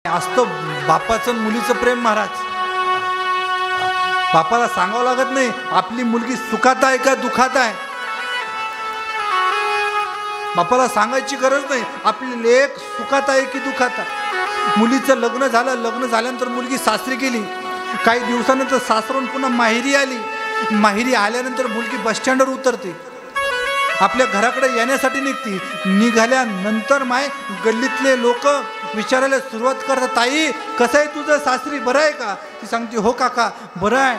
असतं बापाचं मुलीचं प्रेम महाराज. बापाला सांगावं लागत नाही आपली मुलगी सुखात आहे का दुखात आहे. बापाला सांगायची गरज नाही आपली लेक सुखात आहे की दुखात आहे. मुलीचं लग्न झालं, लग्न झाल्यानंतर मुलगी सासरी गेली, काही दिवसानंतर सासरून पुन्हा माहेरी आली. माहेरी आल्यानंतर मुलगी बस स्टँडवर उतरते, आपल्या घराकडे येण्यासाठी निघते. निघाल्यानंतर माय गल्लीतले लोक विचारायला सुरुवात करतात, ताई कसं आहे तुझं सासरी, बरं आहे का? ती सांगते हो काका बरं आहे.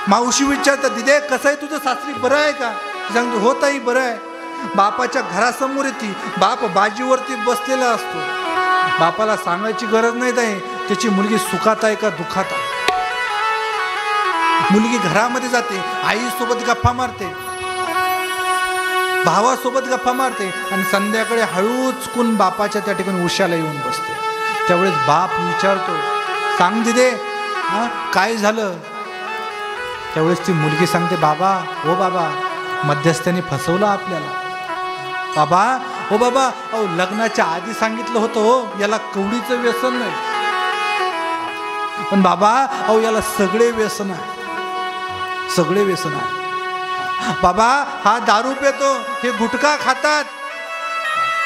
मावशी विचारतात, दिदे कसं आहे तुझं सासरी, बरं आहे का? ती सांगते हो ताई बरं आहे. बापाच्या घरासमोर येते, बाप बाजीवरती बसलेला असतो. बापाला सांगायची गरज नाही ताई त्याची मुलगी सुखात आहे का दुखात आहे. मुलगी घरामध्ये जाते, आईसोबत गप्पा मारते, भावासोबत गप्पा मारते आणि संध्याकाळी हळूच कुन बापाच्या त्या ठिकाणी उशाला येऊन बसते. त्यावेळेस बाप विचारतो, सांग दिदे काय झालं? त्यावेळेस ती मुलगी सांगते, बाबा हो बाबा मध्यस्थानी फसवलं आपल्याला. बाबा हो बाबा अहो लग्नाच्या आधी सांगितलं होतं हो याला कवडीचं व्यसन नाही, पण बाबा अहो याला सगळे व्यसन आहे, सगळे व्यसन आहे. बाबा हा दारू पितो, हे गुटखा खातात,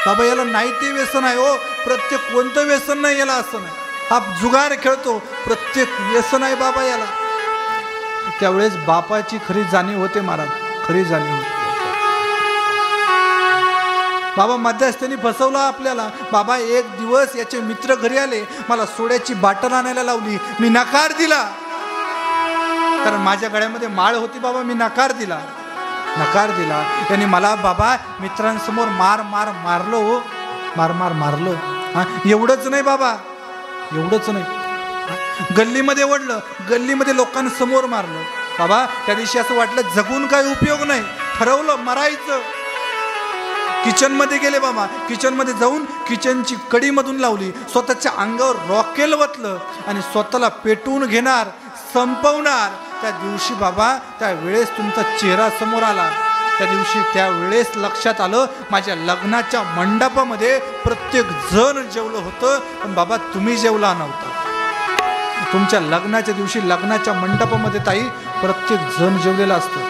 बाबा याला नाही ते व्यसन आहे हो, प्रत्येक कोणतं व्यसन नाही याला असं नाही. हा जुगार खेळतो, प्रत्येक व्यसन आहे बाबा याला. त्यावेळेस बापाची खरी जाणीव होते महाराज, खरी जाणीव होते. बाबा मध्यस्थानी फसवला आपल्याला. बाबा एक दिवस याचे मित्र घरी आले, मला सोड्याची बाटल आणायला लावली, मी नकार दिला, कारण माझ्या गळ्यामध्ये माळ होती. बाबा मी नकार दिला, नकार दिला. त्यांनी मला बाबा मित्रांसमोर मारलो हो, मारलं. एवढंच नाही बाबा, एवढंच नाही, गल्लीमध्ये ओढलं, गल्लीमध्ये लोकांसमोर मारलं. बाबा त्या दिवशी असं वाटलं जगून काही उपयोग नाही, ठरवलं मरायचं. किचनमध्ये गेले बाबा, किचनमध्ये जाऊन किचनची कडीमधून लावली, स्वतःच्या अंगावर रॉकेल वतलं आणि स्वतःला पेटवून घेणार, संपवणार. त्या दिवशी बाबा त्या वेळेस तुमचा चेहरा समोर आला. त्या दिवशी त्या वेळेस लक्षात आलं माझ्या लग्नाच्या मंडपामध्ये प्रत्येक जण जेवलं होतं, पण बाबा तुम्ही जेवला नव्हता. तुमच्या लग्नाच्या दिवशी लग्नाच्या मंडपामध्ये ताई प्रत्येक जण जेवलेला असतं,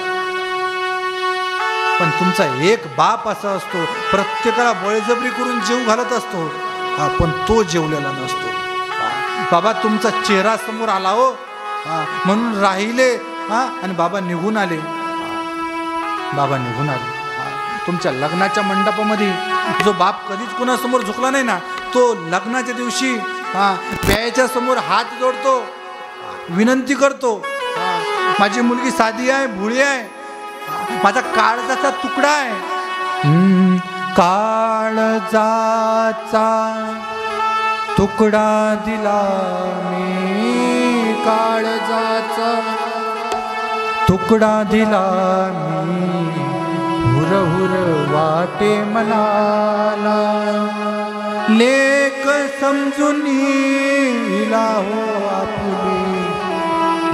पण तुमचा एक बाप असा असतो प्रत्येकाला बळजबरी करून जेव घालत असतो, पण तो जेवलेला नसतो. बाबा तुमचा चेहरा समोर आला हो, म्हणून राहिले आणि बाबा निघून आले. बाबा निघून आले. तुमच्या लग्नाच्या मंडपामध्ये जो बाप कधीच कुणासमोर झुकला नाही ना, तो लग्नाच्या दिवशी प्यायच्या समोर हात जोडतो, विनंती करतो, माझी मुलगी साधी आहे, भोळी आहे, माझा काळजाचा तुकडा आहे. काळजाचा तुकडा दिला मी, काळजाचा तुकडा दिला मी, हुर हुर वाटे मनाला, लेक समजून हिला हो आपुली,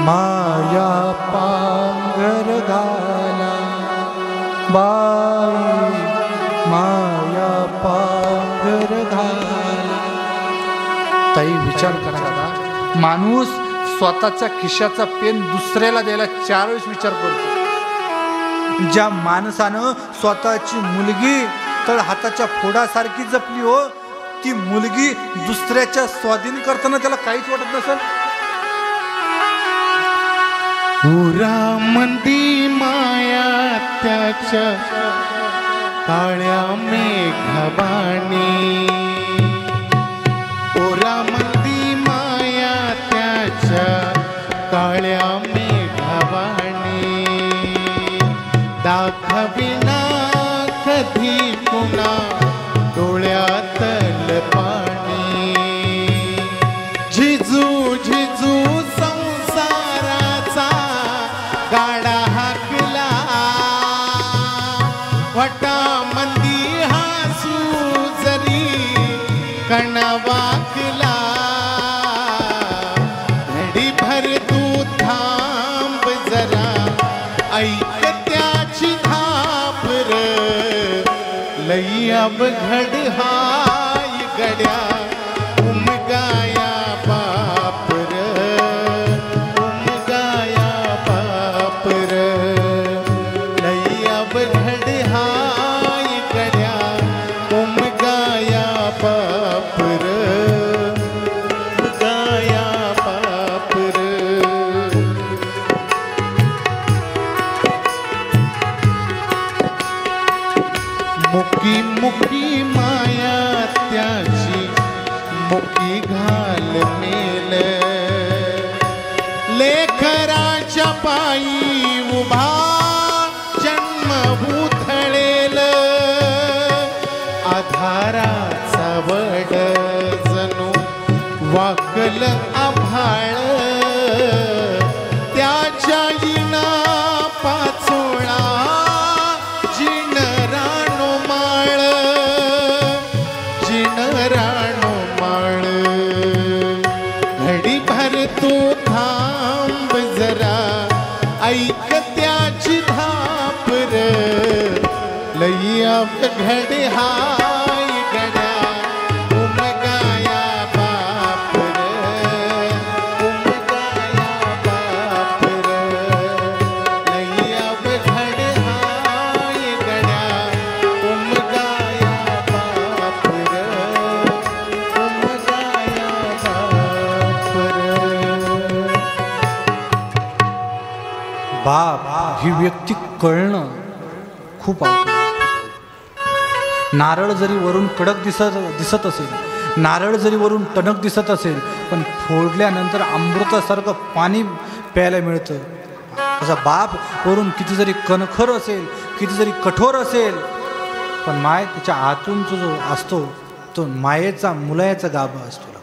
माया पांघर घाला, बाई माया पांघर घाला. ताई विचार करा दादा, माणूस स्वतःच्या खिशाचा पेन दुसऱ्याला द्यायला 4 वेळेस विचार करतो. ज्या माणसानं स्वतःची मुलगी तर हाताच्या फोडासारखी जपली हो, ती मुलगी दुसऱ्याच्या स्वाधीन करताना त्याला काहीच वाटत नसेल. पुरा मंदी माया त्याच्या काळ्या मेघवाणी, पुरा मंदी माया त्याच्या काळ्या मेघवाणी, दाखविना कधी पुन्हा डोळ्यातल पाणी, झिजू झिजू संसाराचा गाडा हाकला, वटामंदी हासू जरी कणा वाकला, घडी भर तू थांब जरा ऐक त्याची धापर, लई अब घड हाय गड्या उमगा की घाल मेल लेकराच्या पायी उभा जन्म उथळेल आधाराचा वड जणू वाकल आभाळ त्याच्या इना पाचोळा जिन राणो माळ जिन राणो माळ घडी भर तू थांब जरा ऐक त्याची धाप र लई घडी हाय गड्या उमगाया बाप र उमगाया बाप र लई घडी हाय गड्या उमगाया बाप र उमगाया बाप र बाप ही व्यक्ती कळणं खूप अवघड. नारळ जरी वरून कडक दिसत असेल, नारळ जरी वरून टणक दिसत असेल, पण फोडल्यानंतर अमृतासारखं पाणी प्यायला मिळतं. असा बाप वरून किती जरी कणखर असेल, किती जरी कठोर असेल, पण माय त्याच्या आतून जो असतो तो मायेचा मुलायाचा गाभा असतो.